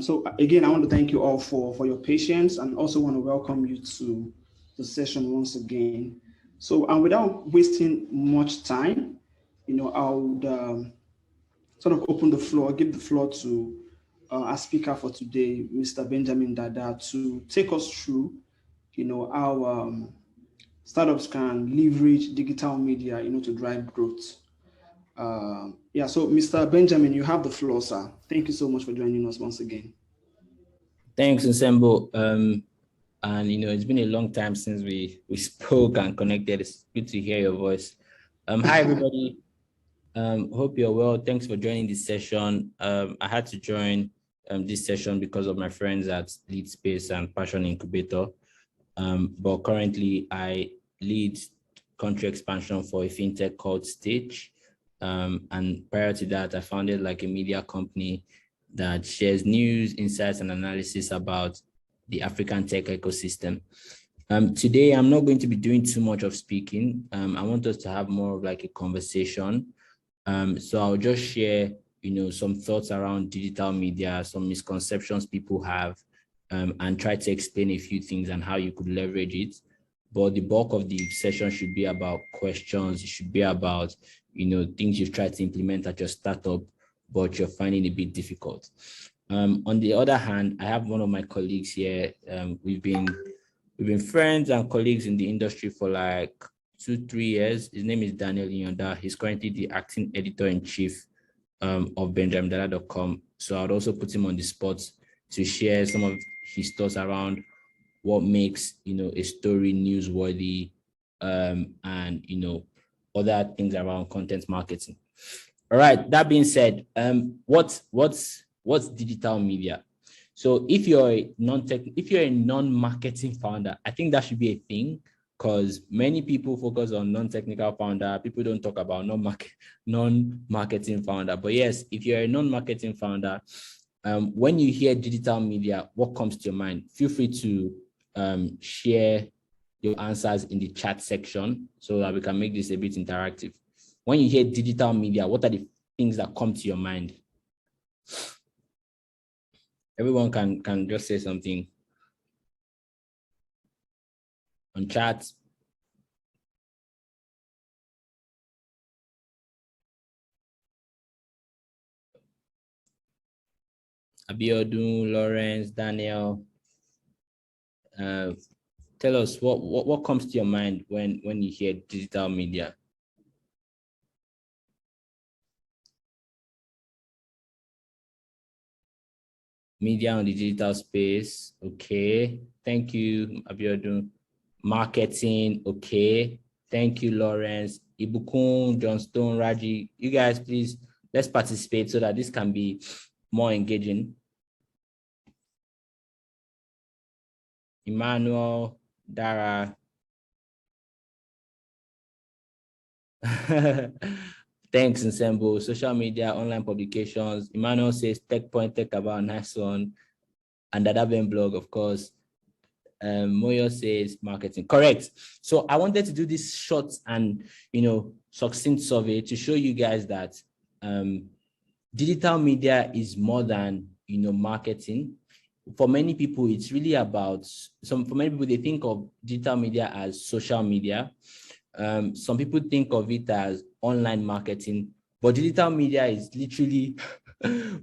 So again, I want to thank you all for your patience and also want to welcome you to the session once again. So without wasting much time, I would sort of open the floor, give the floor to our speaker for today, Mr. Benjamindada, to take us through, how startups can leverage digital media, to drive growth. Yeah, so Mr. Benjamin, you have the floor, sir. Thank you so much for joining us once again. Thanks, Nsembo. And it's been a long time since we spoke and connected. It's good to hear your voice. Hi everybody. Hope you're well. Thanks for joining this session. I had to join this session because of my friends at Lead Space and Passion Incubator. But currently I lead country expansion for a fintech called Stitch. And prior to that, I founded like a media company that shares news, insights, and analysis about the African tech ecosystem. Today, I'm not going to be doing too much of speaking. I want us to have more of like a conversation. So I'll just share, some thoughts around digital media, some misconceptions people have, and try to explain a few things and how you could leverage it. But the bulk of the session should be about questions. It should be about, things you've tried to implement at your startup, but you're finding it a bit difficult. On the other hand, I have one of my colleagues here. We've been friends and colleagues in the industry for like 2-3 years. His name is Daniel Inyonda. He's currently the acting editor-in-chief of Benjamindada.com. So I'd also put him on the spot to share some of his thoughts around what makes a story newsworthy, and other things around content marketing. All right. That being said, what's digital media? So if you're a non-marketing founder, I think that should be a thing, because many people focus on non-technical founder. People don't talk about non-marketing founder. But yes, if you're a non-marketing founder, when you hear digital media, what comes to your mind? Feel free to share your answers in the chat section so that we can make this a bit interactive. When you hear digital media, what are the things that come to your mind? Everyone can just say something on chat. Abiodun, Lawrence, Daniel, tell us what comes to your mind when you hear digital media. Media on the digital space. Okay. Thank you, Abiodun. Marketing. Okay. Thank you, Lawrence. Ibukun, Johnstone, Raji. You guys, please, let's participate so that this can be more engaging. Emmanuel, Dara. Thanks, Nsembo. Social media, online publications. Emmanuel says Tech Point, Tech About, nice one. And Dadaben blog, of course. Moyo says marketing. Correct. So I wanted to do this short and succinct survey to show you guys that digital media is more than marketing. For many people, it's really about for many people, they think of digital media as social media. Some people think of it as online marketing, but digital media is literally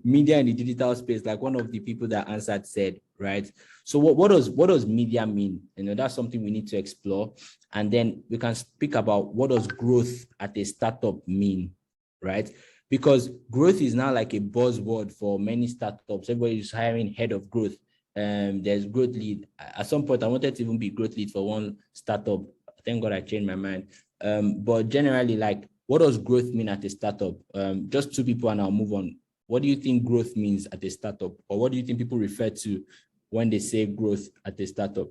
media in the digital space, like one of the people that answered said, right? So what does media mean? That's something we need to explore. And then we can speak about what does growth at a startup mean, right? Because growth is now like a buzzword for many startups. Everybody is hiring head of growth. There's growth lead. At some point, I wanted to even be growth lead for one startup. Thank God I changed my mind. But generally, like, what does growth mean at a startup? Just two people and I'll move on. What do you think growth means at a startup? Or what do you think people refer to when they say growth at a startup?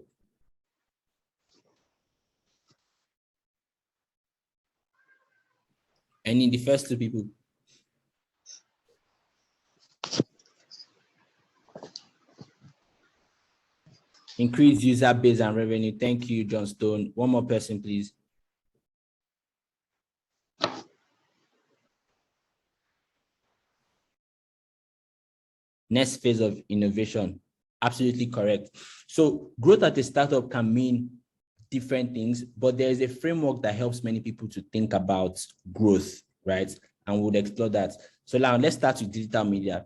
Any the first two people? Increase user base and revenue. Thank you, John Stone. One more person, please. next phase of innovation. Absolutely correct. So growth at a startup can mean different things, but there is a framework that helps many people to think about growth, right? And we'll explore that. So now let's start with digital media.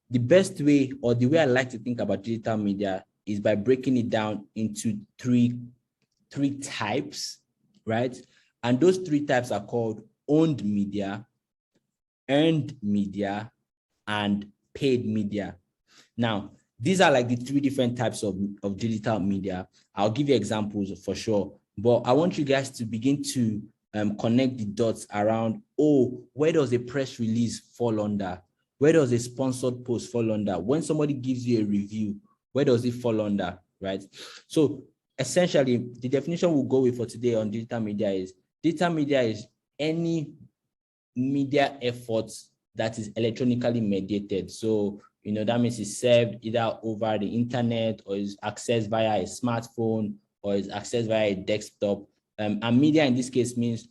The best way, or the way I like to think about digital media, is by breaking it down into three types, right? And those three types are called owned media, earned media, and paid media. Now, these are like the three different types of digital media. I'll give you examples for sure, but I want you guys to begin to connect the dots around, oh, where does a press release fall under? Where does a sponsored post fall under? When somebody gives you a review, where does it fall under, right? So essentially, the definition we'll go with for today on digital media is any media efforts that is electronically mediated. So, that means it's served either over the internet, or is accessed via a smartphone, or is accessed via a desktop. And media in this case means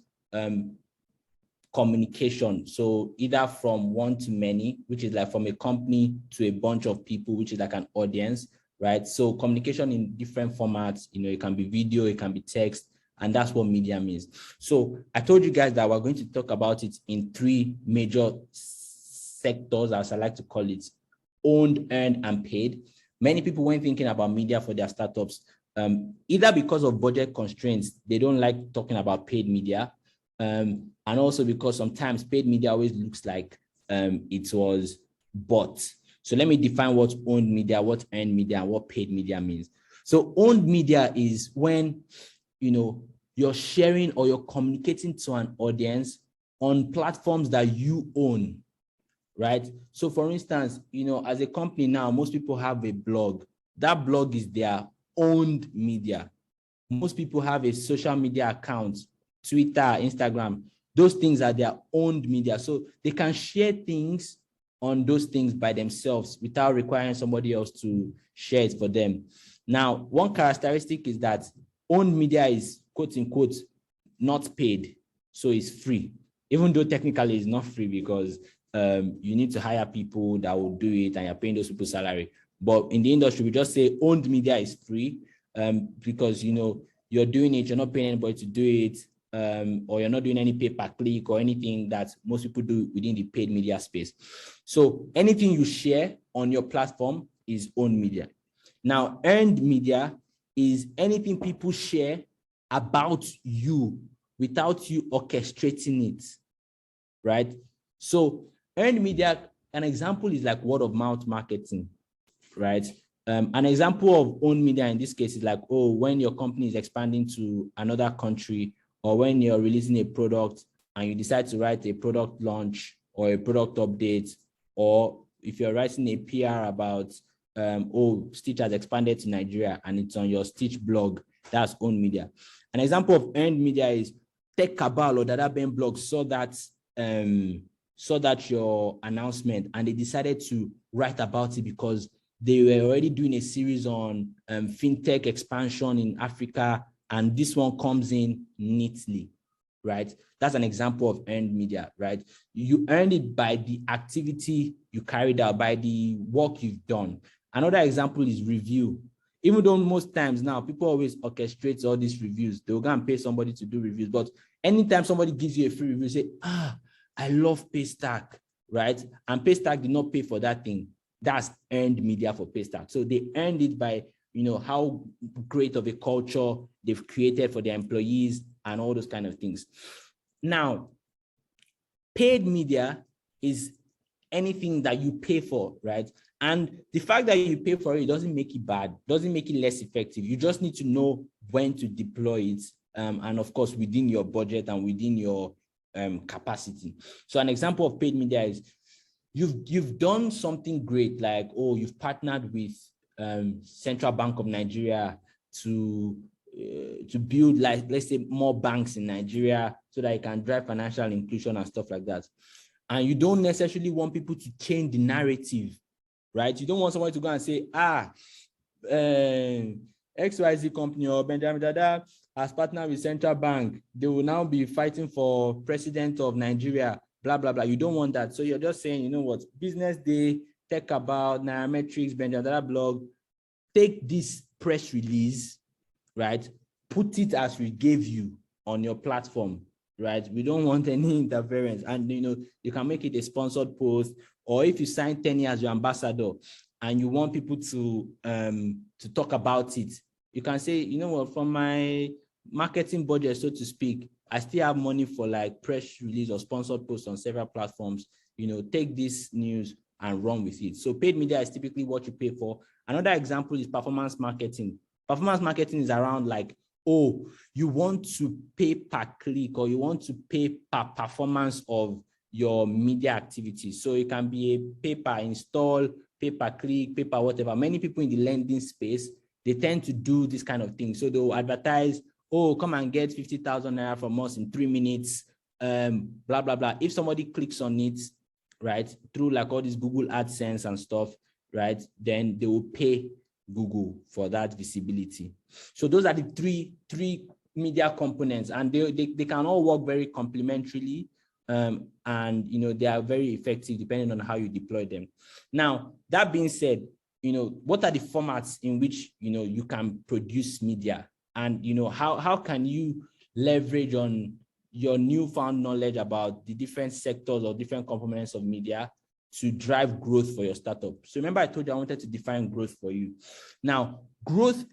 communication. So either from one to many, which is like from a company to a bunch of people, which is like an audience, right? So communication in different formats, it can be video, it can be text, and that's what media means. So I told you guys that we're going to talk about it in three major sectors, as I like to call it: owned, earned, and paid. Many people, when thinking about media for their startups, either because of budget constraints, they don't like talking about paid media, and also because sometimes paid media always looks like it was bought. So let me define what owned media, what earned media, and what paid media means. So owned media is when you're sharing or you're communicating to an audience on platforms that you own, right? So for instance, as a company now, most people have a blog. That blog is their owned media. Most people have a social media account, Twitter, Instagram. Those things are their owned media. So they can share things on those things by themselves without requiring somebody else to share it for them. Now, one characteristic is that owned media is, quote unquote, not paid. So it's free, even though technically it's not free, because you need to hire people that will do it and you're paying those people salary. But in the industry, we just say owned media is free because, you're doing it, you're not paying anybody to do it, or you're not doing any pay-per-click or anything that most people do within the paid media space. So anything you share on your platform is owned media. Now, earned media is anything people share about you without you orchestrating it, right? So earned media, an example is like word of mouth marketing, right? An example of owned media in this case is like, when your company is expanding to another country, or when you're releasing a product and you decide to write a product launch or a product update, or if you're writing a PR about, Stitch has expanded to Nigeria and it's on your Stitch blog, that's owned media. An example of earned media is Tech Cabal or Dada Ben blog saw that your announcement and they decided to write about it because they were already doing a series on fintech expansion in Africa, and this one comes in neatly, right? That's an example of earned media, right? You earned it by the activity you carried out, by the work you've done. Another example is review. Even though most times now people always orchestrate all these reviews, they'll go and pay somebody to do reviews. But anytime somebody gives you a free review, say, I love Paystack, right? And Paystack did not pay for that thing. That's earned media for Paystack. So they earned it by, how great of a culture they've created for their employees and all those kind of things. Now, paid media is anything that you pay for, right? And the fact that you pay for it doesn't make it bad, doesn't make it less effective. You just need to know when to deploy it. And of course, within your budget and within your capacity. So an example of paid media is you've done something great, like, you've partnered with Central Bank of Nigeria to build, like, let's say, more banks in Nigeria so that it can drive financial inclusion and stuff like that. And you don't necessarily want people to change the narrative, right? You don't want somebody to go and say, XYZ company or Benjamindada has partnered with Central Bank. They will now be fighting for president of Nigeria, blah, blah, blah. You don't want that. So you're just saying, business day, Tech About, Nairametrics, Benjamindada blog, take this press release, right? Put it as we gave you on your platform, right? We don't want any interference. And you can make it a sponsored post, or if you sign 10 years as your ambassador and you want people to talk about it, you can say, you know what, from my marketing budget, so to speak, I still have money for like press release or sponsored posts on several platforms. Take this news and run with it. So paid media is typically what you pay for. Another example is performance marketing. Performance marketing is around like, oh, you want to pay per click, or you want to pay per performance of your media activities. So it can be a pay per install, pay per click, pay per whatever. Many people in the lending space, they tend to do this kind of thing. So they'll advertise, oh, come and get 50,000 naira from us in 3 minutes, blah, blah, blah. If somebody clicks on it, right, through like all this Google AdSense and stuff, right, then they will pay Google for that visibility. So those are the three media components, and they can all work very complementarily, and they are very effective depending on how you deploy them. Now, that being said, what are the formats in which you can produce media, and how can you leverage on your newfound knowledge about the different sectors or different components of media to drive growth for your startup? So remember, I told you I wanted to define growth for you. Now, growth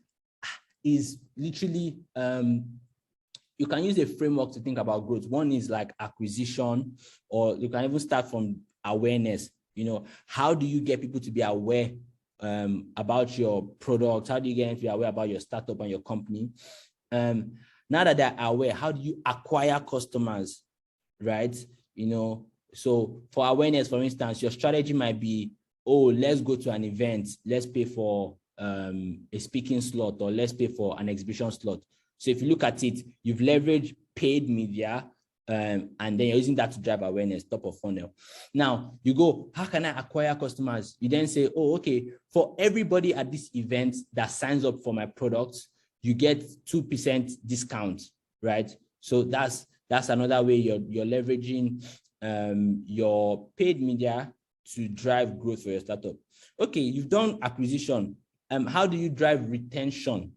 is literally, you can use a framework to think about growth. One is like acquisition, or you can even start from awareness. How do you get people to be aware about your product? How do you get them to be aware about your startup and your company? Now that they're aware, how do you acquire customers, right? So for awareness, for instance, your strategy might be, oh, let's go to an event, let's pay for a speaking slot, or let's pay for an exhibition slot. So if you look at it, you've leveraged paid media, and then you're using that to drive awareness, top of funnel. Now you go, how can I acquire customers? You then say, oh, okay, for everybody at this event that signs up for my products, you get 2% discount, right? So that's another way you're leveraging your paid media to drive growth for your startup. Okay, you've done acquisition. How do you drive retention?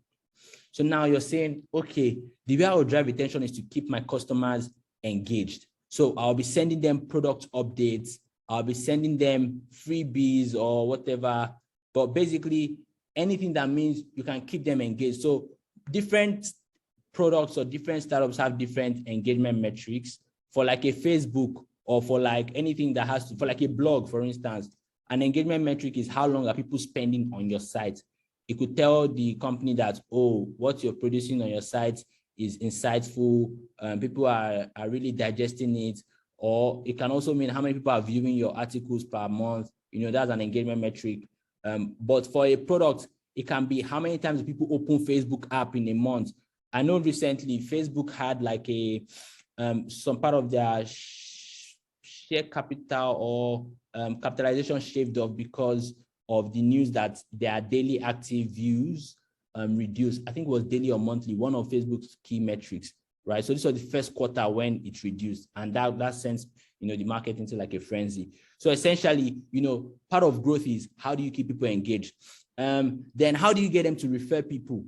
So now you're saying, okay, the way I will drive retention is to keep my customers engaged. So I'll be sending them product updates. I'll be sending them freebies or whatever, but basically anything that means you can keep them engaged. So different products or different startups have different engagement metrics. For like a Facebook, or for like anything that has to, for like a blog, for instance, an engagement metric is how long are people spending on your site. It could tell the company that, oh, what you're producing on your site is insightful, people are really digesting it. Or it can also mean how many people are viewing your articles per month. That's an engagement metric. But for a product, it can be how many times people open Facebook app in a month. I know recently Facebook had like some part of their share capital or capitalization shaved off because of the news that their daily active views reduced. I think it was daily or monthly, one of Facebook's key metrics, right? So this was the first quarter when it reduced, and that sends the market into like a frenzy. So essentially, part of growth is how do you keep people engaged? Then how do you get them to refer people,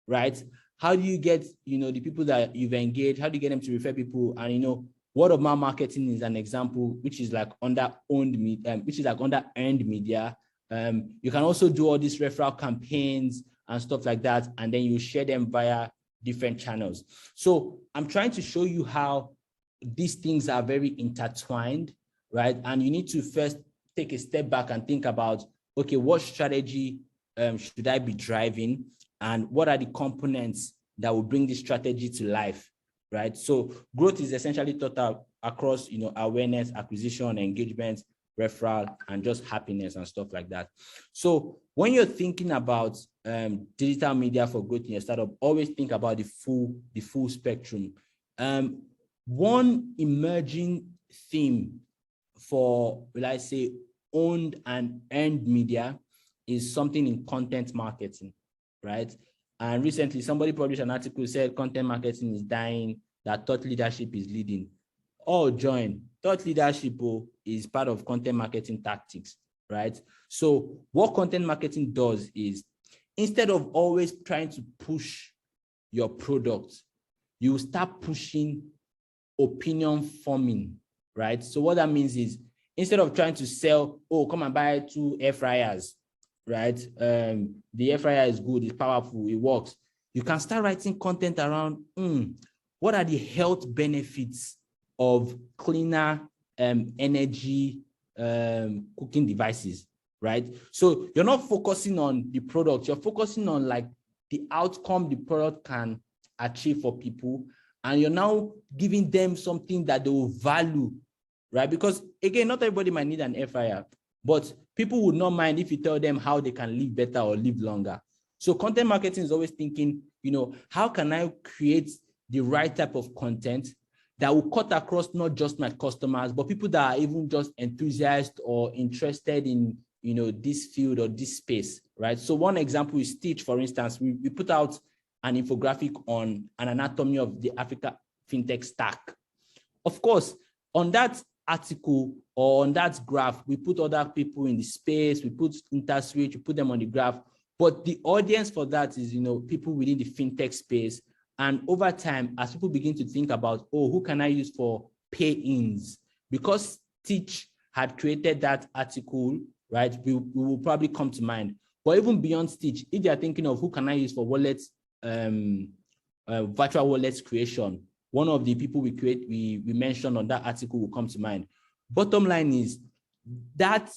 right? How do you get the people that you've engaged? How do you get them to refer people? And word of mouth marketing is an example, which is like under earned media. You can also do all these referral campaigns and stuff like that, and then you share them via different channels. So I'm trying to show you how these things are very intertwined, right? And you need to first take a step back and think about, okay, what strategy should I be driving, and what are the components that will bring this strategy to life, right? So growth is essentially thought across, awareness, acquisition, engagement, referral, and just happiness and stuff like that. So when you're thinking about digital media for growth in your startup, always think about the full spectrum. One emerging theme for, will I say, owned and earned media is something in content marketing, right? And recently somebody published an article said content marketing is dying, that thought leadership is leading. All join. Thought leadership is part of content marketing tactics, right? So what content marketing does is, instead of always trying to push your product, you start pushing opinion forming, right? So what that means is, instead of trying to sell, oh, come and buy 2 air fryers, right? The air fryer is good, it's powerful, it works. You can start writing content around, what are the health benefits of cleaner energy cooking devices, right? So you're not focusing on the product, you're focusing on like the outcome the product can achieve for people, and you're now giving them something that they will value, right? Because again, not everybody might need an air fryer, but people would not mind if you tell them how they can live better or live longer. So content marketing is always thinking, how can I create the right type of content that will cut across not just my customers, but people that are even just enthusiasts or interested in, this field or this space, right? So one example is Stitch, for instance. We put out an infographic on an anatomy of the Africa fintech stack. Of course, on that article or on that graph, we put other people in the space, we put InterSwitch, we put them on the graph, but the audience for that is, people within the fintech space. And over time, as people begin to think about, who can I use for pay-ins? Because Stitch had created that article, right, we will probably come to mind. But even beyond Stitch, if they're thinking of who can I use for wallets, virtual wallets creation, one of the people we mentioned on that article will come to mind. Bottom line is that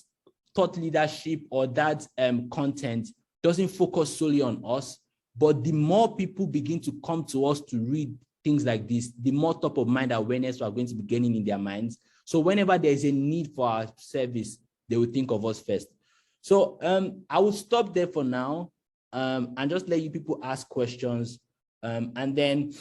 thought leadership or that content doesn't focus solely on us, but the more people begin to come to us to read things like this, the more top of mind awareness we are going to be gaining in their minds. So whenever there is a need for our service, they will think of us first. So I will stop there for now and just let you people ask questions. And then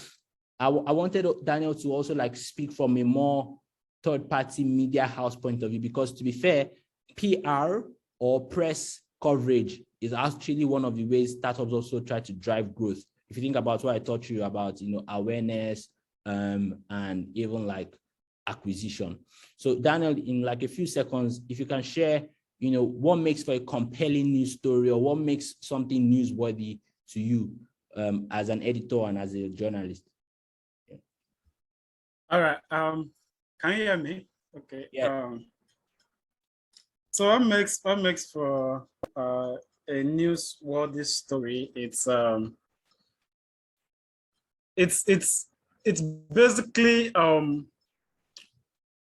I wanted Daniel to also like speak from a more third-party media house point of view, because to be fair, PR or press coverage is actually one of the ways startups also try to drive growth. If you think about what I taught you about, awareness and even like acquisition. So Daniel, in like a few seconds, if you can share, what makes for a compelling news story, or what makes something newsworthy to you as an editor and as a journalist. Yeah. All right. Can you hear me? Okay. Yeah. So what makes for a newsworthy story? It's basically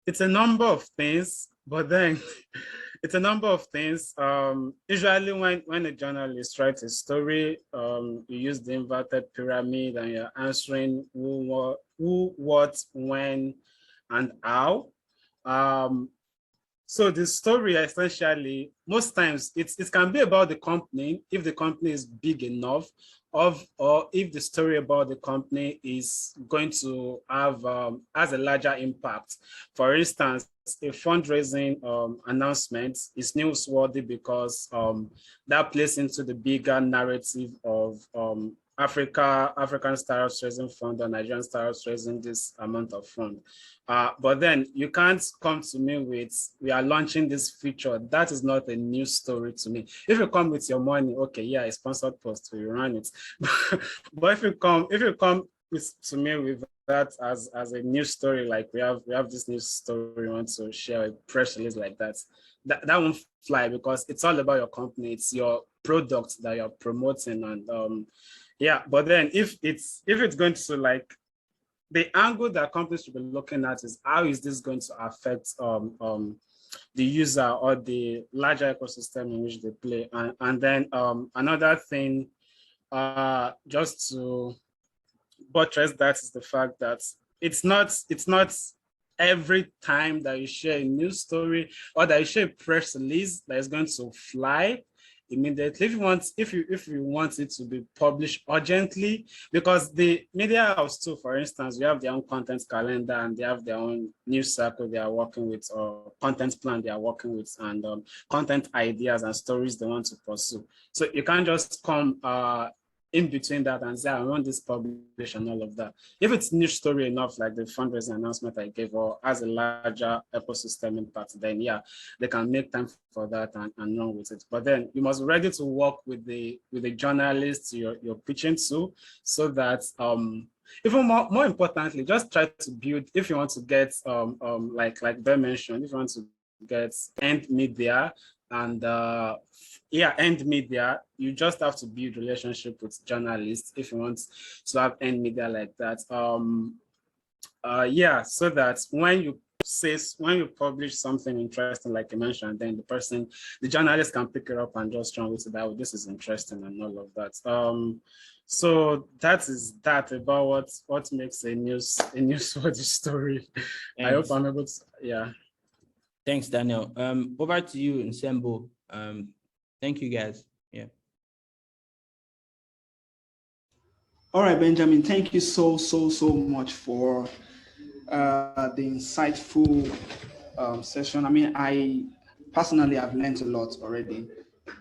it's a number of things, but then it's a number of things. Usually when a journalist writes a story, you use the inverted pyramid and you're answering who, what, when, and how. So the story essentially, most times it can be about the company if the company is big enough, or if the story about the company is going to have has a larger impact. For instance, a fundraising announcement is newsworthy because that plays into the bigger narrative of African startups raising fund or Nigerian startups raising this amount of fund. But then you can't come to me with, we are launching this feature. That is not a news story to me. If you come with your money, okay, yeah, a sponsored post, you run it. But if you come to me with that as a news story, like we have this news story, we want to share a press release like that won't fly, because it's all about your company. It's your product that you're promoting. And yeah, but then if it's going to, like, the angle that companies should be looking at is, how is this going to affect the user or the larger ecosystem in which they play? And then another thing, just to buttress that, is the fact that it's not every time that you share a news story or that you share a press release that is going to fly immediately. If you want it to be published urgently, because the media house too, for instance, we have their own content calendar and they have their own news cycle they are working with, or content plan they are working with, and content ideas and stories they want to pursue. So you can't just come in between that and say, I want this published and all of that. If it's niche story enough, like the fundraising announcement I gave, or has a larger ecosystem impact, then yeah, they can make time for that and run with it. But then you must be ready to work with the journalists you're pitching to, so that even more importantly, just try to build, if you want to get like Ben mentioned, if you want to get earned media and earned media, you just have to build relationship with journalists if you want to have earned media like that. So that when you publish something interesting, like you mentioned, then the journalist can pick it up and just run with it. That this is interesting and all of that. So that is that about what makes a newsworthy story. Thanks. I hope I'm able to, yeah. Thanks, Daniel. Over to you, Nsembo. Thank you, guys. Yeah. All right, Benjamin, thank you so much for the insightful session. I mean, I personally have learned a lot already,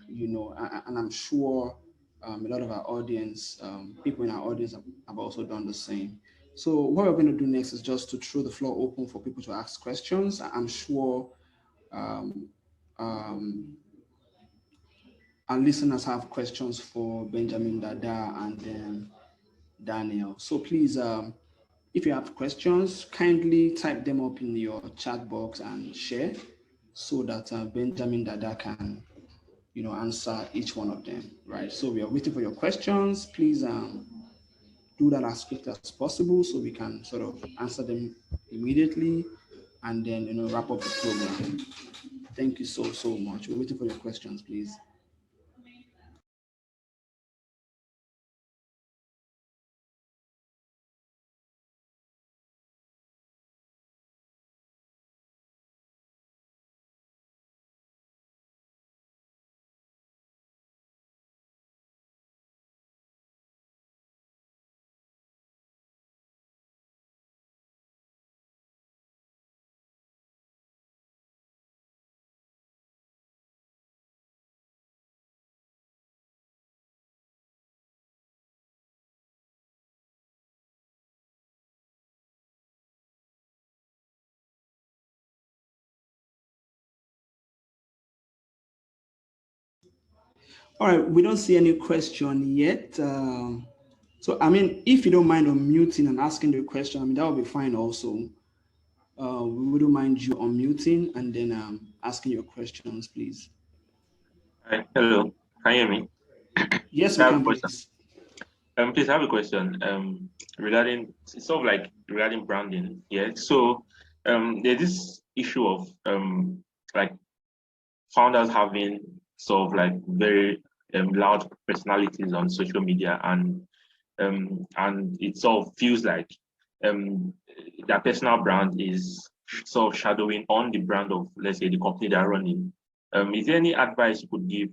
and I'm sure a lot of our audience, people in our audience have also done the same. So what we're going to do next is just to throw the floor open for people to ask questions. I'm sure our listeners have questions for Benjamindada and then Daniel. So please, if you have questions, kindly type them up in your chat box and share so that Benjamindada can, answer each one of them, right? So we are waiting for your questions. Please do that as quickly as possible so we can sort of answer them immediately and then, wrap up the program. Thank you so much. We're waiting for your questions, please. All right, we don't see any question yet. So, I mean, if you don't mind unmuting and asking the question, I mean, that will be fine also. We wouldn't mind you unmuting and then asking your questions, please. Hi, hello, can you hear me? Yes, we can, please. Please, I have a question regarding, sort of like regarding branding. Yeah, so there's this issue of like founders having sort of like very loud personalities on social media, and it sort of feels like their personal brand is sort of shadowing on the brand of, let's say, the company they're running. Is there any advice you could give?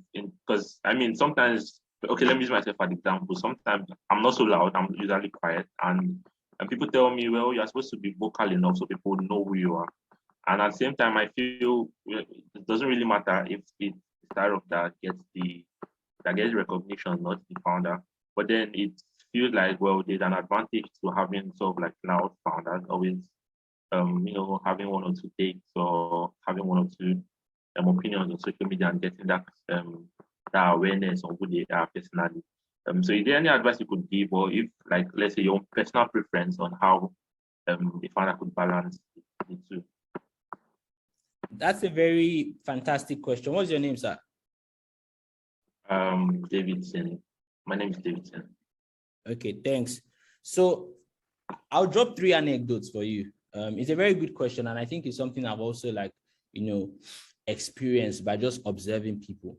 Because I mean, sometimes, okay, let me use myself as an example. Sometimes I'm not so loud, I'm usually quiet, and people tell me, well, you're supposed to be vocal enough so people know who you are. And at the same time, I feel it doesn't really matter if it's the startup that gets recognition, not the founder. But then it feels like, well, there's an advantage to having sort of like loud founders, always having one or two takes or having one or two opinions on social media and getting that awareness on who they are personally. So is there any advice you could give, or if, like, let's say, your own personal preference on how the founder could balance the two? That's a very fantastic question. What's your name, sir? Davidson. My name is Davidson. Okay, thanks. So I'll drop 3 anecdotes for you. It's a very good question, and I think it's something I've also experienced by just observing people.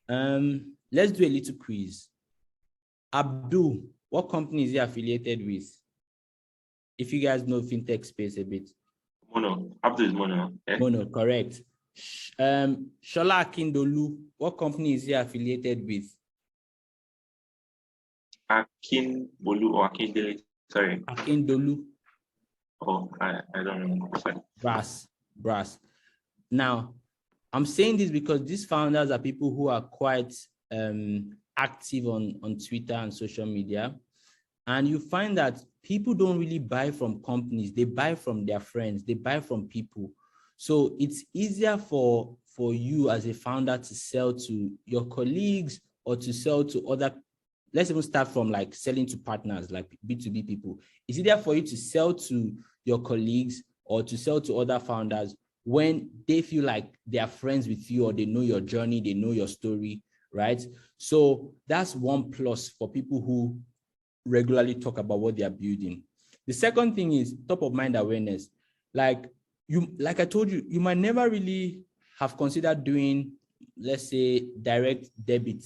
Let's do a little quiz. Abdul, what company is he affiliated with? If you guys know fintech space a bit. Mono. Abdul is Mono. Yeah. Mono, correct. Shola Akindolu, what company is he affiliated with? Akinbolu or Akindele? Sorry. Akindolu. Oh, I don't know. Sorry. Brass. Now, I'm saying this because these founders are people who are quite active on Twitter and social media, and you find that people don't really buy from companies, they buy from their friends, they buy from people. So it's easier for you as a founder to sell to your colleagues or to sell to other. Let's even start from like selling to partners, like B2B people. It's easier for you to sell to your colleagues or to sell to other founders when they feel like they are friends with you or they know your journey, they know your story, right? So that's one plus for people who regularly talk about what they are building. The second thing is top of mind awareness. Like I told you, you might never really have considered doing, let's say, direct debit,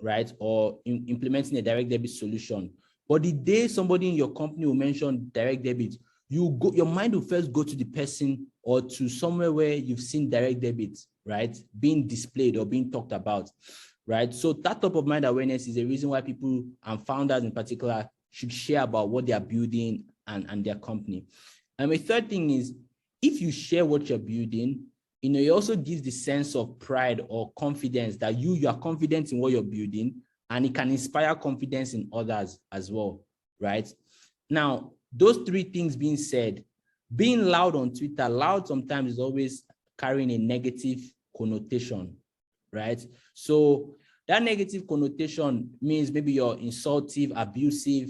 right? Or implementing a direct debit solution. But the day somebody in your company will mention direct debit, your mind will first go to the person or to somewhere where you've seen direct debit, right? Being displayed or being talked about, right? So that top of mind awareness is a reason why people and founders in particular should share about what they are building and their company. And a third thing is, if you share what you're building, it also gives the sense of pride or confidence that you are confident in what you're building, and it can inspire confidence in others as well, right? Now, those three things being said, being loud on Twitter, loud sometimes is always carrying a negative connotation, right? So that negative connotation means maybe you're insultive, abusive.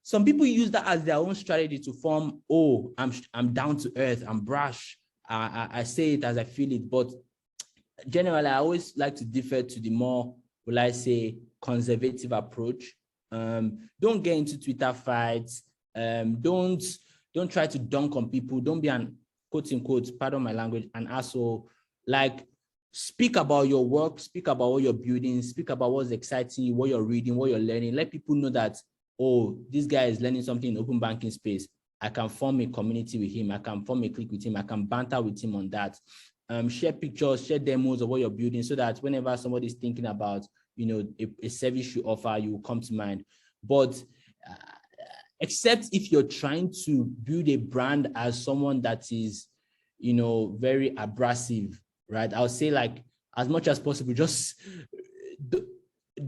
Some people use that as their own strategy to form, oh, I'm down to earth, I'm brash, I say it as I feel it. But generally, I always like to defer to the more, will I say, conservative approach. Don't get into Twitter fights. Don't try to dunk on people. Don't be an, quote unquote, pardon my language, an asshole. Like, speak about your work, speak about what you're building, speak about what's exciting you, what you're reading, what you're learning. Let people know that, oh, this guy is learning something in open banking space. I can form a community with him. I can form a clique with him. I can banter with him on that. Share pictures, share demos of what you're building so that whenever somebody's thinking about, a service you offer, you will come to mind. But except if you're trying to build a brand as someone that is, very abrasive, right? I'll say, like, as much as possible, just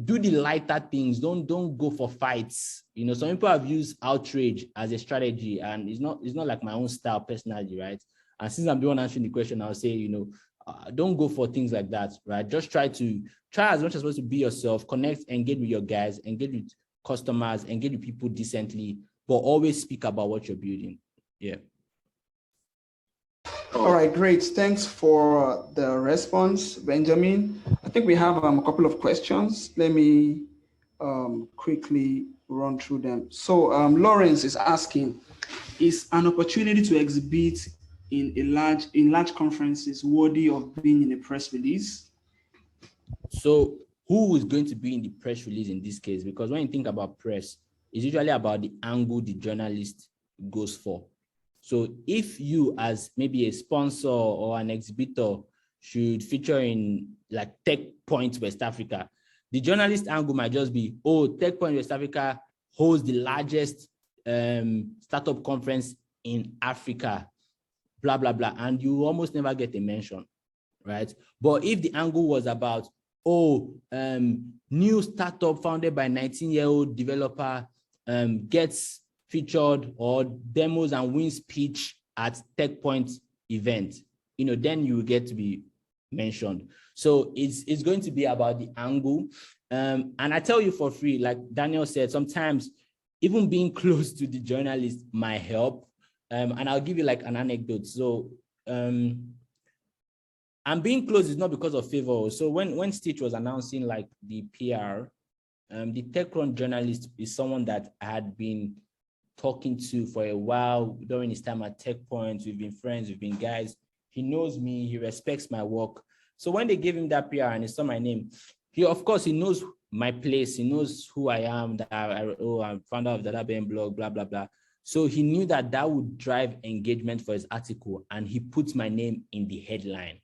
do the lighter things. Don't go for fights. Some people have used outrage as a strategy, and it's not like my own style personally, right? And since I'm the one answering the question, I'll say, don't go for things like that, right? Just try as much as possible to be yourself, connect, engage with your guys, engage with customers, engage with people decently, but always speak about what you're building. Yeah. All right, great. Thanks for the response, Benjamin. I think we have a couple of questions. Let me quickly run through them. So Lawrence is asking, is an opportunity to exhibit in large conferences worthy of being in a press release? So who is going to be in the press release in this case? Because when you think about press, it's usually about the angle the journalist goes for. So if you, as maybe a sponsor or an exhibitor, should feature in like Tech Point West Africa, the journalist angle might just be, oh, Tech Point West Africa holds the largest startup conference in Africa, blah, blah, blah. And you almost never get a mention, right? But if the angle was about, oh, new startup founded by 19-year-old developer gets featured or demos and wins pitch at Tech Point event, then you will get to be mentioned. So it's going to be about the angle. And I tell you for free, like Daniel said, sometimes even being close to the journalist might help. And I'll give you like an anecdote. So and being close is not because of favor. So when Stitch was announcing like the PR, the TechCrunch journalist is someone that I had been talking to for a while during his time at TechPoint. We've been friends, we've been guys. He knows me, he respects my work. So when they gave him that PR and he saw my name, he knows my place, he knows who I am, that I'm founder of the DataBen blog, blah, blah, blah. So he knew that would drive engagement for his article, and he put my name in the headline,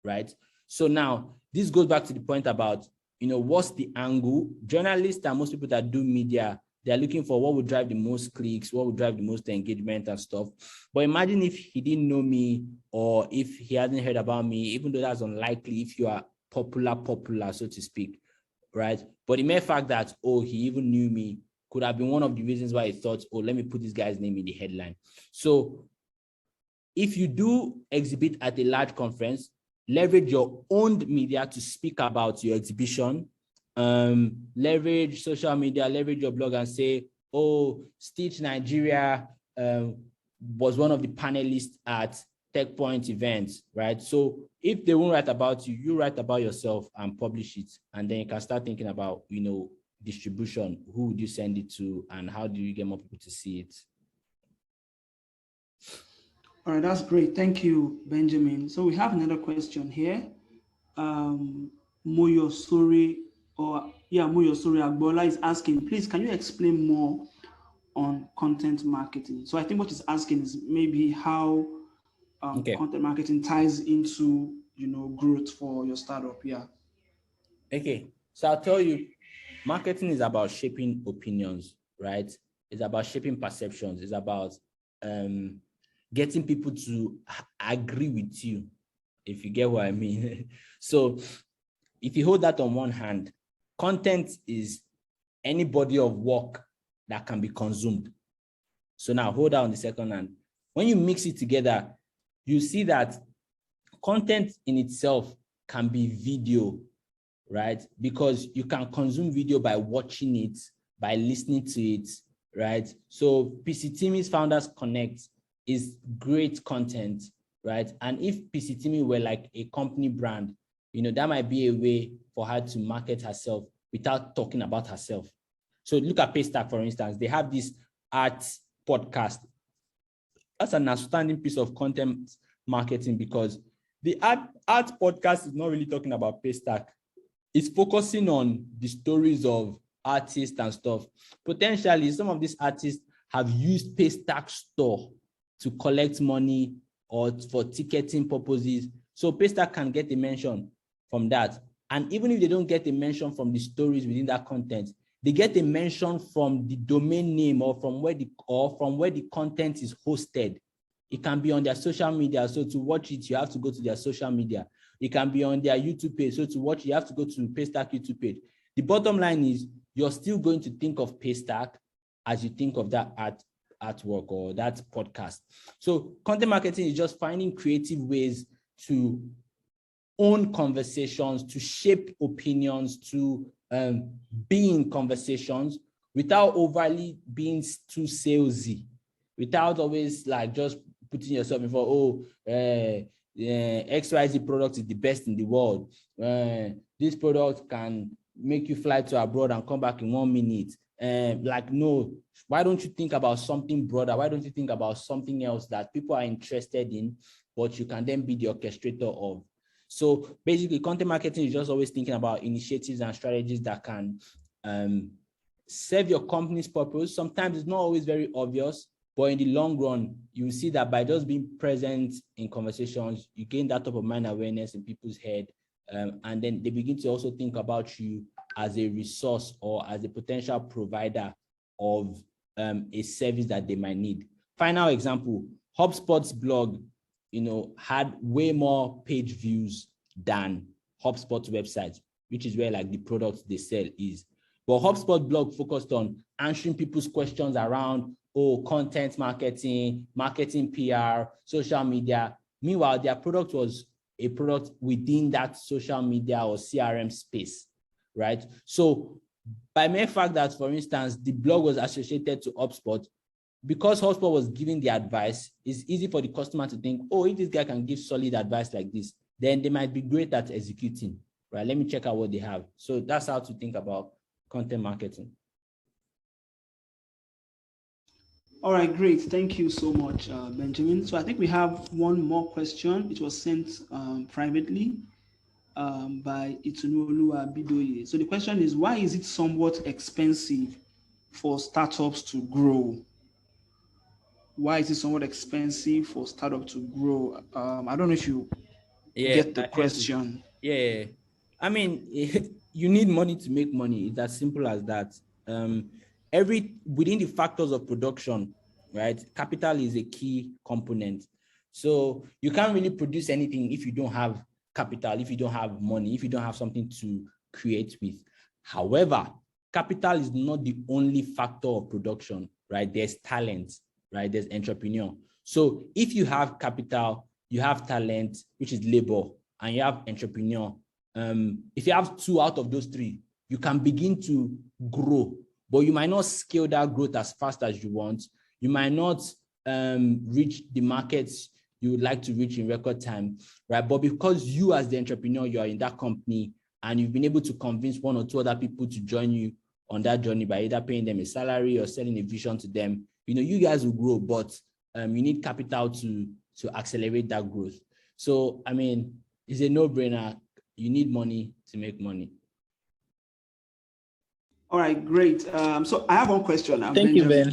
right? So now this goes back to the point about, what's the angle? Journalists and most people that do media, they're looking for what would drive the most clicks, what would drive the most engagement and stuff. But imagine if he didn't know me, or if he hasn't heard about me, even though that's unlikely if you are popular, so to speak, right? But the mere fact that, oh, he even knew me could have been one of the reasons why he thought, oh, let me put this guy's name in the headline. So if you do exhibit at a large conference, leverage your own media to speak about your exhibition, leverage social media, leverage your blog and say, oh, Stitch Nigeria was one of the panelists at Tech Point events, right? So if they won't write about you, you write about yourself and publish it. And then you can start thinking about, distribution. Who would you send it to and how do you get more people to see it? All right, that's great. Thank you, Benjamin. So we have another question here. Moyosori Agbola is asking, please, can you explain more on content marketing? So I think what he's asking is maybe how content marketing ties into, growth for your startup. Yeah. Okay. So I'll tell you, marketing is about shaping opinions, right? It's about shaping perceptions. It's about getting people to agree with you, if you get what I mean. So if you hold that on one hand, content is any body of work that can be consumed. So now hold that on the second hand. When you mix it together, you see that content in itself can be video, right? Because you can consume video by watching it, by listening to it, right? So PC Timmy's Founders Connect is great content, right? And if PC Timmy were like a company brand, that might be a way for her to market herself without talking about herself. So look at Paystack, for instance. They have this art podcast. That's an outstanding piece of content marketing because the art podcast is not really talking about Paystack. It's focusing on the stories of artists and stuff. Potentially, some of these artists have used Paystack store to collect money or for ticketing purposes. So Paystack can get a mention from that. And even if they don't get a mention from the stories within that content, they get a mention from the domain name or from where the content is hosted. It can be on their social media. So to watch it, you have to go to their social media. It can be on their YouTube page. So to watch, you have to go to Paystack YouTube page. The bottom line is you're still going to think of Paystack as you think of that artwork or that podcast. So content marketing is just finding creative ways to own conversations, to shape opinions, to be in conversations without overly being too salesy, without always like just putting yourself in for, XYZ product is the best in the world. This product can make you fly to abroad and come back in 1 minute. No, why don't you think about something broader? Why don't you think about something else that people are interested in, but you can then be the orchestrator of? So basically, content marketing is just always thinking about initiatives and strategies that can serve your company's purpose. Sometimes it's not always very obvious, but in the long run, you will see that by just being present in conversations, you gain that top of mind awareness in people's head. And then they begin to also think about you as a resource or as a potential provider of a service that they might need. Final example, HubSpot's blog, had way more page views than HubSpot's website, which is where like the products they sell is. But HubSpot blog focused on answering people's questions around, content marketing, marketing PR, social media. Meanwhile, their product was a product within that social media or CRM space, right? So by mere fact that, for instance, the blog was associated to HubSpot, because HubSpot was giving the advice, it's easy for the customer to think, if this guy can give solid advice like this, then they might be great at executing, right? Let me check out what they have. So that's how to think about content marketing. All right, great. Thank you so much, Benjamin. So I think we have one more question. It was sent privately by Itunuolua Bidoye. So the question is, why is it somewhat expensive for startups to grow? Why is it somewhat expensive for startups to grow? I don't know if you get the question. Yeah. I mean, you need money to make money. It's as simple as that. Within the factors of production, right? Capital is a key component. So you can't really produce anything if you don't have capital, if you don't have money, if you don't have something to create with. However, capital is not the only factor of production, right? There's talent, right? There's entrepreneur. So if you have capital, you have talent, which is labor, and you have entrepreneur. If you have 2 out of those 3, you can begin to grow, but you might not scale that growth as fast as you want. You might not reach the markets you would like to reach in record time, right? But because you as the entrepreneur, you are in that company and you've been able to convince 1 or 2 other people to join you on that journey by either paying them a salary or selling a vision to them, you guys will grow, but you need capital to accelerate that growth. So, I mean, it's a no-brainer. You need money to make money. All right, great. So I have one question. Thank you, Ben.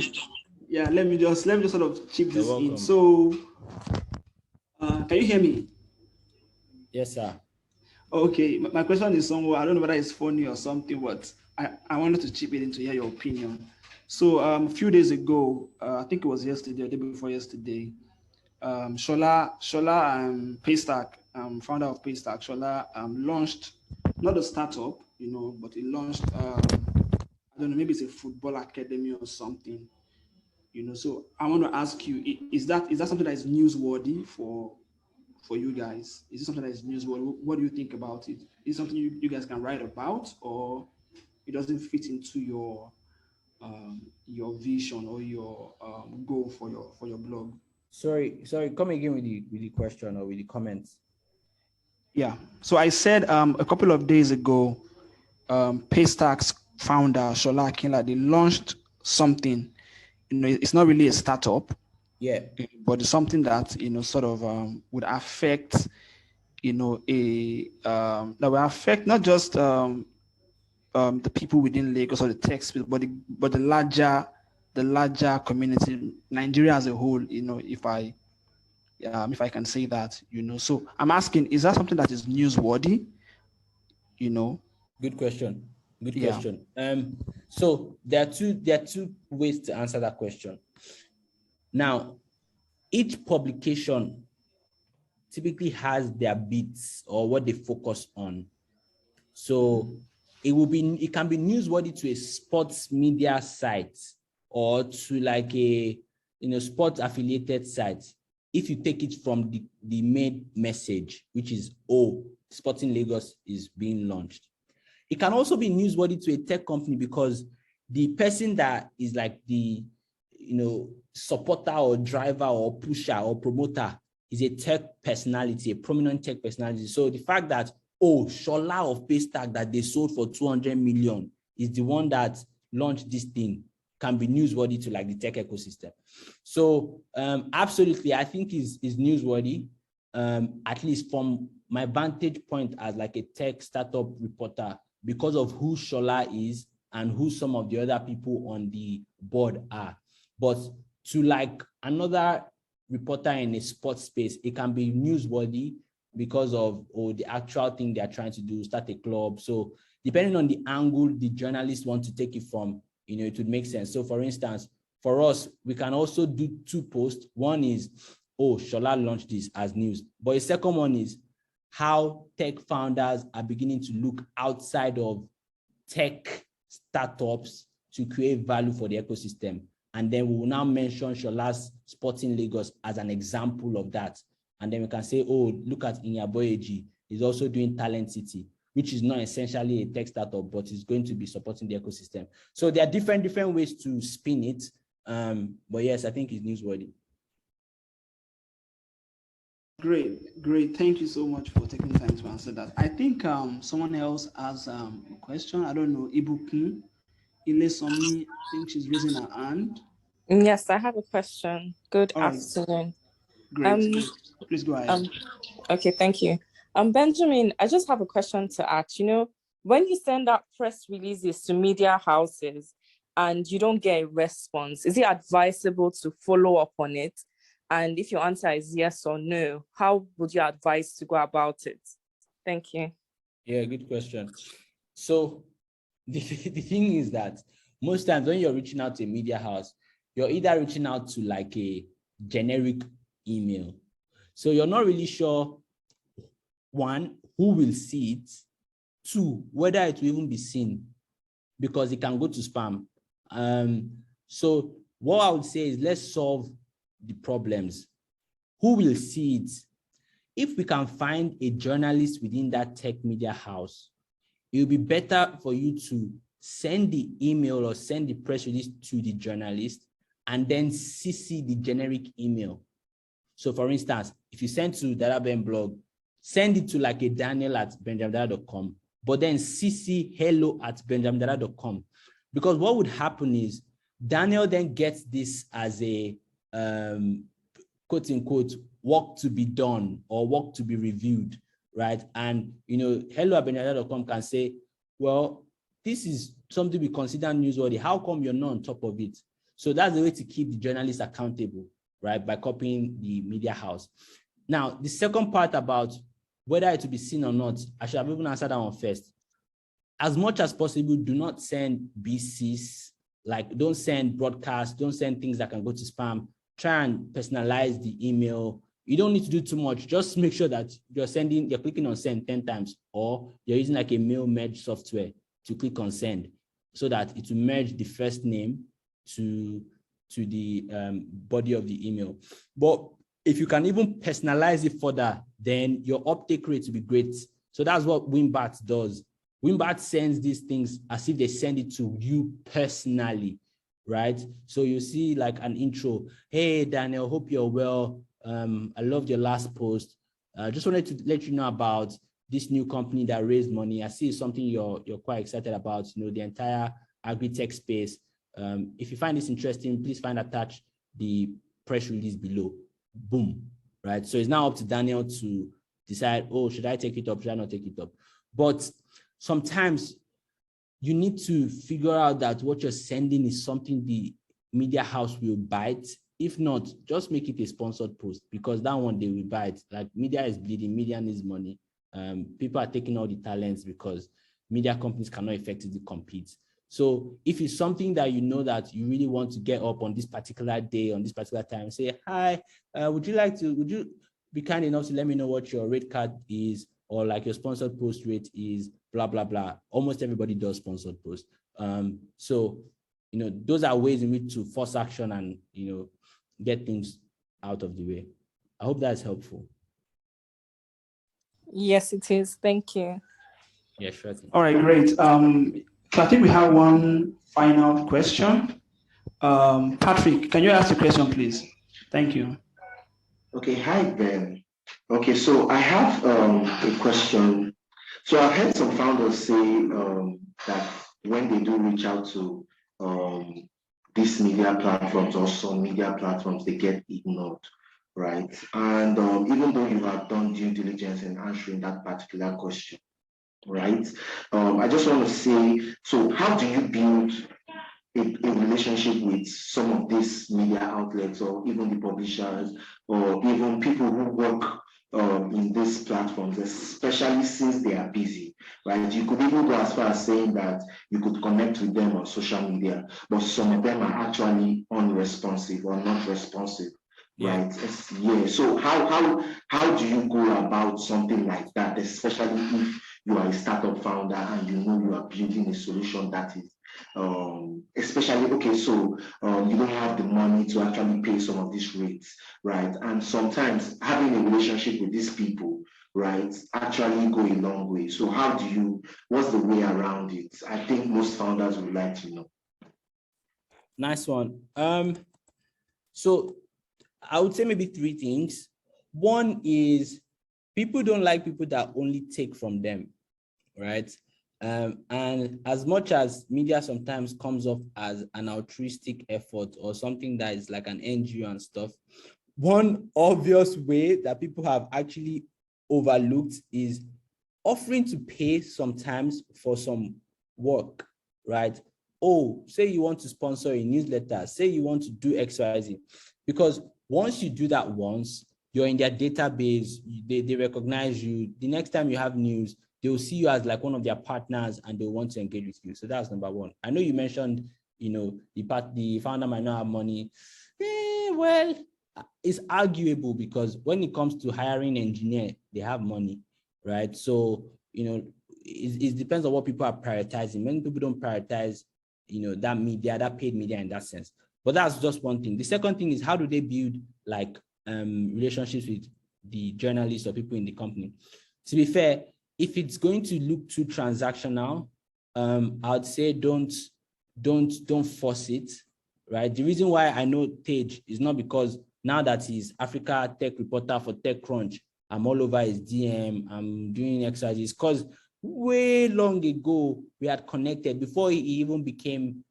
Yeah, let me just sort of chip this You're in. welcome. So, can you hear me? Yes, sir. Okay, my question is somewhat, I don't know whether it's funny or something, but I wanted to chip it in to hear your opinion. So a few days ago, I think it was yesterday or the day before yesterday, Shola Paystack, founder of Paystack, Shola launched, not a startup, but he launched, I don't know, maybe it's a football academy or something, So I want to ask you, is that something that is newsworthy for you guys? Is it something that is newsworthy? What do you think about it? Is it something you guys can write about, or it doesn't fit into your vision or your goal for your blog? Sorry, come again with the question or with the comments. Yeah, so I said a couple of days ago, Paystack's founder Shola Akinla, they launched something. It's not really a startup, Yeah, but it's something that sort of would affect that will affect not just the people within Lagos or the tech space, but the larger community, Nigeria as a whole. If I can say that. So I'm asking, is that something that is newsworthy? Good question. Good Yeah. question. So there are two ways to answer that question. Now, each publication typically has their beats or what they focus on. So it can be newsworthy to a sports media site or to like a sports affiliated site if you take it from the main message, which is, Sporting Lagos is being launched. It can also be newsworthy to a tech company because the person that is like the supporter or driver or pusher or promoter is a tech personality, a prominent tech personality. So the fact that Shola of Paystack that they sold for 200 million is the one that launched this thing can be newsworthy to like the tech ecosystem. So absolutely, I think is newsworthy, at least from my vantage point as like a tech startup reporter, because of who Shola is and who some of the other people on the board are. But to like another reporter in a sports space, it can be newsworthy because of the actual thing they're trying to do, start a club. So depending on the angle the journalists want to take it from, it would make sense. So for instance, for us, we can also do 2 posts. One is, Shola launched this as news. But the second one is how tech founders are beginning to look outside of tech startups to create value for the ecosystem. And then we will now mention Shola's Sporting Lagos as an example of that. And then we can say, look at Inyaboyeji, he's also doing Talent City, which is not essentially a tech startup, but is going to be supporting the ecosystem. So there are different ways to spin it. But yes, I think it's newsworthy. Great. Thank you so much for taking time to answer that. I think someone else has a question. I don't know, Ibukun Ilesomi, I think she's raising her hand. Yes, I have a question. Good All right. afternoon. Great. Please go ahead. Okay, thank you. Benjamin, I just have a question to ask. When you send out press releases to media houses and you don't get a response, is it advisable to follow up on it? And if your answer is yes or no, how would you advise to go about it? Thank you. Yeah, good question. So the thing is that most times when you're reaching out to a media house, you're either reaching out to like a generic email. So you're not really sure, 1, who will see it, 2, whether it will even be seen because it can go to spam. So what I would say is let's solve the problems. Who will see it? If we can find a journalist within that tech media house, it will be better for you to send the email or send the press release to the journalist and then CC the generic email. So for instance, if you send to DataBen blog, send it to like a Daniel@benjamindada.com, but then CC hello@benjamindada.com. Because what would happen is Daniel then gets this as a quote unquote work to be done or work to be reviewed, right? And hello@benjamindada.com can say, well, this is something we consider newsworthy. How come you're not on top of it? So that's the way to keep the journalists accountable, right? By copying the media house. Now, the second part about whether it will be seen or not, I should have even answered that one first. As much as possible, do not send BCs, like don't send broadcasts, don't send things that can go to spam. Try and personalize the email. You don't need to do too much. Just make sure that you're clicking on send 10 times, or you're using like a mail merge software to click on send so that it will merge the first name to the body of the email. But if you can even personalize it further, then your uptake rate will be great. So that's what WinBat does. WinBat sends these things as if they send it to you personally, right? So you see like an intro. Hey, Daniel, hope you're well. I loved your last post. Just wanted to let you know about this new company that raised money. I see it's something you're quite excited about, the entire agri-tech space. If you find this interesting, please find attached the press release below. Boom, right? So it's now up to Daniel to decide, oh, should I take it up? Should I not take it up? But sometimes you need to figure out that what you're sending is something the media house will bite. If not, just make it a sponsored post, because that one they will bite. Like, media is bleeding, media needs money. People are taking all the talents because media companies cannot effectively compete. So if it's something that you know that you really want to get up on this particular day, on this particular time, say, hi, would you be kind enough to let me know what your rate card is, or like your sponsored post rate is, blah, blah, blah. Almost everybody does sponsored post. So, those are ways in which to force action and, get things out of the way. I hope that's helpful. Yes, it is. Thank you. Yeah, sure thing. All right, great. So I think we have one final question. Patrick, can you ask the question, please? Thank you. Okay, hi, Ben. Okay, so I have a question. So I've heard some founders say that when they do reach out to these media platforms or some media platforms, they get ignored, right? And even though you have done due diligence in answering that particular question, right? I just want to say, so how do you build a relationship with some of these media outlets, or even the publishers, or even people who work in these platforms, especially since they are busy, right? You could even go as far as saying that you could connect with them on social media, but some of them are actually unresponsive or not responsive, right? Yeah. So how do you go about something like that, especially if you are a startup founder and you know you are building a solution that is especially, okay, so you don't have the money to actually pay some of these rates, right? And sometimes having a relationship with these people, right, actually go a long way. So what's the way around it? I think most founders would like to know. Nice one. So I would say maybe three things. One is people don't like people that only take from them, right? And as much as media sometimes comes off as an altruistic effort or something that is like an NGO and stuff, one obvious way that people have actually overlooked is offering to pay sometimes for some work, right? Oh, say you want to sponsor a newsletter, say you want to do XYZ, because once you do that once, you're in their database, they recognize you. The next time you have news, they'll see you as like one of their partners and they'll want to engage with you. So that's number one. I know you mentioned, the founder might not have money. Well, it's arguable, because when it comes to hiring an engineer, they have money, right? So, it depends on what people are prioritizing. Many people don't prioritize, that media, that paid media in that sense. But that's just one thing. The second thing is, how do they build like relationships with the journalists or people in the company? To be fair, if it's going to look too transactional, I'd say don't force it, right? The reason why I know Tej is not because now that he's Africa tech reporter for TechCrunch, I'm all over his DM, I'm doing exercises, because way long ago we had connected before he even became,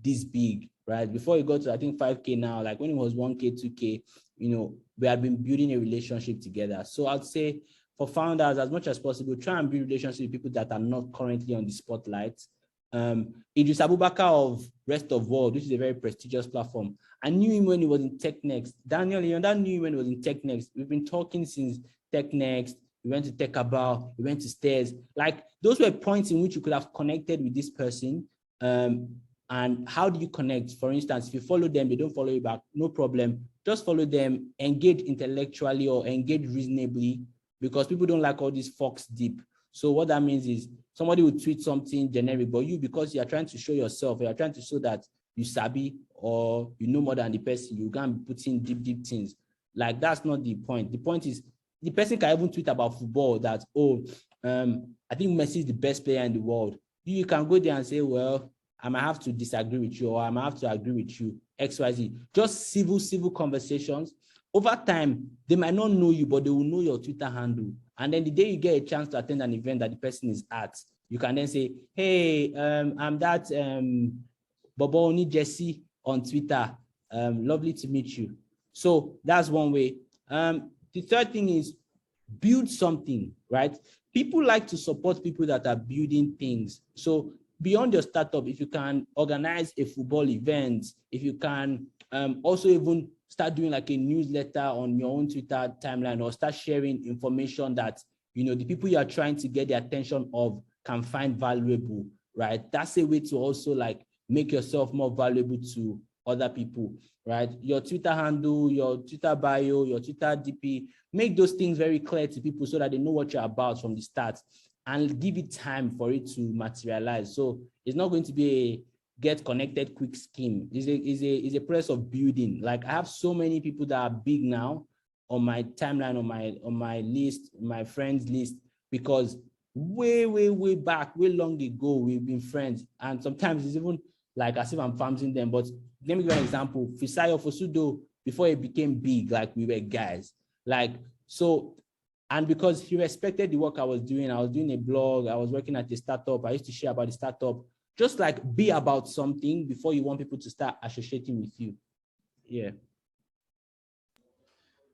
this big, right? Before he got to, I think 5K now, like when it was 1K, 2K, we had been building a relationship together. So I'd say for founders, as much as possible, try and build relationships with people that are not currently on the spotlight. Idris Abubakar of Rest of World, which is a very prestigious platform. I knew him when he was in TechNext. Daniel, that knew him when he was in TechNext. We've been talking since TechNext. We went to TechAbout, we went to Stairs. Like, those were points in which you could have connected with this person. And how do you connect? For instance, if you follow them, they don't follow you back, no problem. Just follow them, engage intellectually or engage reasonably, because people don't like all this fox deep. So what that means is somebody will tweet something generic, but you, because you are trying to show yourself, you are trying to show that you sabi or you know more than the person, you can't be putting deep things. Like, that's not the point. The point is, the person can even tweet about football that, I think Messi is the best player in the world. You can go there and say, well, I might have to disagree with you, or I might have to agree with you, XYZ. Just civil conversations. Over time, they might not know you, but they will know your Twitter handle. And then the day you get a chance to attend an event that the person is at, you can then say, hey, I'm that Bobo Oni Jesse on Twitter. Lovely to meet you. So that's one way. The third thing is build something, right? People like to support people that are building things. So beyond your startup, if you can organize a football event, if you can also even start doing like a newsletter on your own Twitter timeline, or start sharing information that, the people you are trying to get the attention of can find valuable, right? That's a way to also like make yourself more valuable to other people, right? Your Twitter handle, your Twitter bio, your Twitter DP, make those things very clear to people so that they know what you're about from the start, and give it time for it to materialize. So it's not going to be a get connected quick scheme. It's a process of building. Like, I have so many people that are big now on my timeline, on my list, my friends list, because way back, way long ago, we've been friends. And sometimes it's even like as if I'm farming them. But let me give you an example. Fisayo Fosudo, before he became big, like, we were guys. Like, so, and because he respected the work I was doing a blog, I was working at a startup, I used to share about the startup. Just like be about something before you want people to start associating with you. Yeah.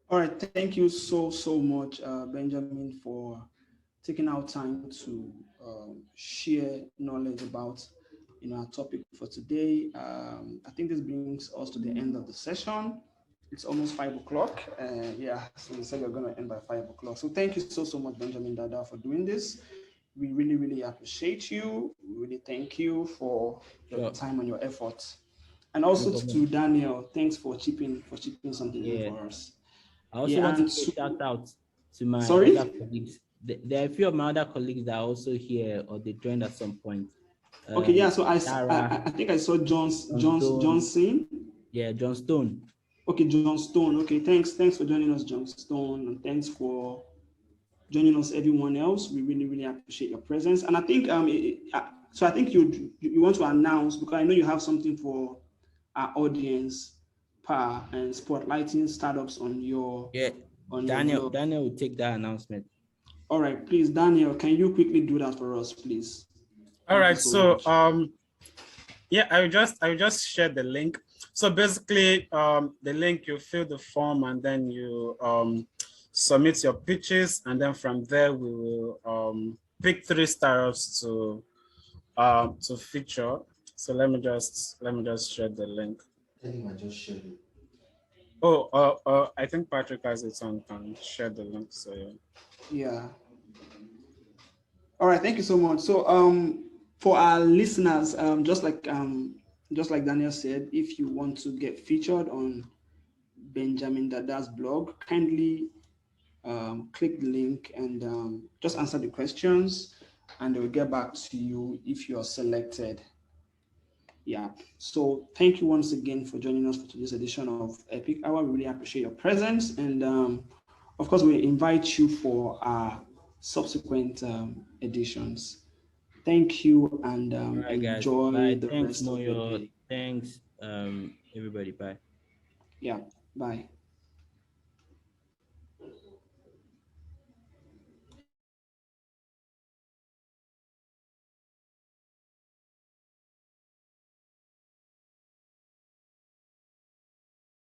All right, thank you so much, Benjamin, for taking our time to share knowledge about our topic for today. I think this brings us to the end of the session. It's almost 5 o'clock. Yeah, so we said we're going to end by 5 o'clock. So thank you so much, Benjamindada, for doing this. We really appreciate you. We really thank you for your time and your efforts. And also to Daniel, thanks for chipping something in for us. I also want to give a shout out to my other colleagues. There are a few of my other colleagues that are also here, or they joined at some point. Okay, yeah. So I think I saw Johnson. Yeah, John Stone. Okay, John Stone. Okay, thanks for joining us, John Stone, and thanks for joining us, everyone else. We really appreciate your presence. And I think so I think you want to announce, because I know you have something for our audience, and spotlighting startups on your Daniel will take that announcement. All right, please, Daniel, can you quickly do that for us, please? All right, so yeah, I will just share the link. So basically, the link, you fill the form and then you submit your pitches, and then from there we will pick 3 startups to feature. So let me just share the link. I think I just shared it. Oh, I think Patrick has it on, can share the link. So yeah. All right, thank you so much. So for our listeners, just like Daniel said, if you want to get featured on Benjamindada's blog, kindly click the link and just answer the questions. and they will get back to you if you're selected. Yeah. So thank you once again for joining us for today's edition of Epic Hour. We really appreciate your presence. And of course, we invite you for our subsequent editions. Thank you, and Right, guys. enjoy Bye. the Thanks, rest of your Moyo. day. Thanks, everybody. Bye. Yeah. Bye.